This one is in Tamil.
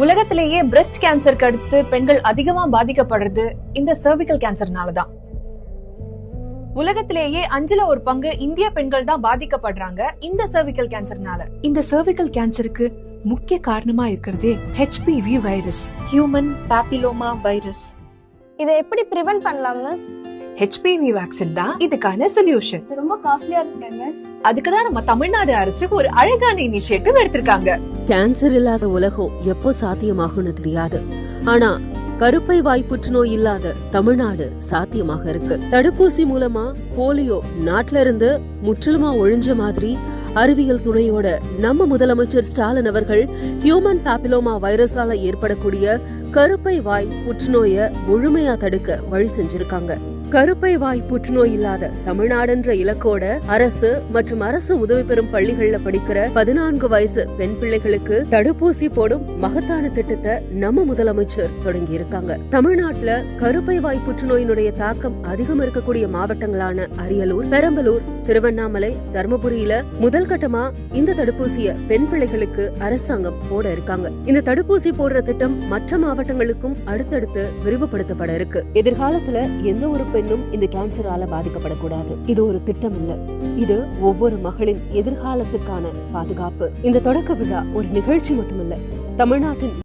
உலகத்திலேயே பிரஸ்ட் கேன்சருக்கு அடுத்து பெண்கள் அதிகமா பாதிக்கப்படுறது இந்த சர்விக்கல் கேன்சர்னாலதான். உலகத்திலேயே 5ல் 1 பங்கு இந்திய பெண்கள் தான் பாதிக்கப்படுறாங்க இந்த சர்விக்கல் கேன்சர்னால. இந்த சர்விக்கல் கேன்சருக்கு முக்கிய காரணமா இருக்கிறதே HPV virus, human papilloma virus. இதை எப்படி பிரிவென்ட் பண்ணலாம் மிஸ்? HPV வேக்சின் தான் இதுக்கான சொல்யூஷன். ரொம்ப காஸ்ட்லியா இருக்கு மிஸ். அதுக்குதான் நம்ம தமிழ்நாடு அரசு ஒரு அழகான இனிஷியேட்டிவ் எடுத்திருக்காங்க. கேன்சர் இல்லாத உலகம் எப்போ சாத்தியமாகும்னு தெரியாது. ஆனா கருப்பை வாய் புற்றுநோய் இல்லாத தமிழ்நாடு சாத்தியமாக இருக்கு. தடுப்பூசி மூலமா போலியோ நாட்டுல இருந்து முற்றிலுமா ஒழிஞ்ச மாதிரி அறிவியல் துணையோட நம்ம முதலமைச்சர் ஸ்டாலின் அவர்கள் ஹியூமன் பாப்பிலோமா வைரஸால ஏற்படக்கூடிய கருப்பை வாய் புற்றுநோய முழுமையா தடுக்க வழி செஞ்சிருக்காங்க. கருப்பை வாய் புற்றுநோய் இல்லாத தமிழ்நாடுன்ற இலக்கோட அரசு மற்றும் அரசு உதவி பெறும் பள்ளிகள்ல படிக்கிற 14 வயசு பெண் பிள்ளைகளுக்கு தடுப்பூசி போடும் மகத்தான திட்டத்தை நம்ம முதலமைச்சர் தொடங்கி இருக்காங்க. தமிழ்நாட்டுல கருப்பை வாய் புற்றுநோயினுடைய தாக்கம் அதிகம் இருக்கக்கூடிய மாவட்டங்களான அரியலூர், பெரம்பலூர், திருவண்ணாமலை, தர்மபுரியில முதல் கட்டமா இந்த தடுப்பூசிய பெண் பிள்ளைகளுக்கு அரசாங்கம் போட இருக்காங்க. இந்த தடுப்பூசி போடுற திட்டம் மற்ற மாவட்டங்களுக்கும் அடுத்தடுத்து விரிவுபடுத்தப்பட இருக்கு. எதிர்காலத்துல எந்த ஒரு பெண்ணும் இந்த கேன்சரால பாதிக்கப்படக்கூடாது. இது ஒரு திட்டம் இல்ல, இது ஒவ்வொரு மகளின் எதிர்காலத்துக்கான பாதுகாப்பு. இந்த தொடக்க விழா ஒரு நிகழ்ச்சி மட்டுமில்ல, தமிழ்நாட்டின்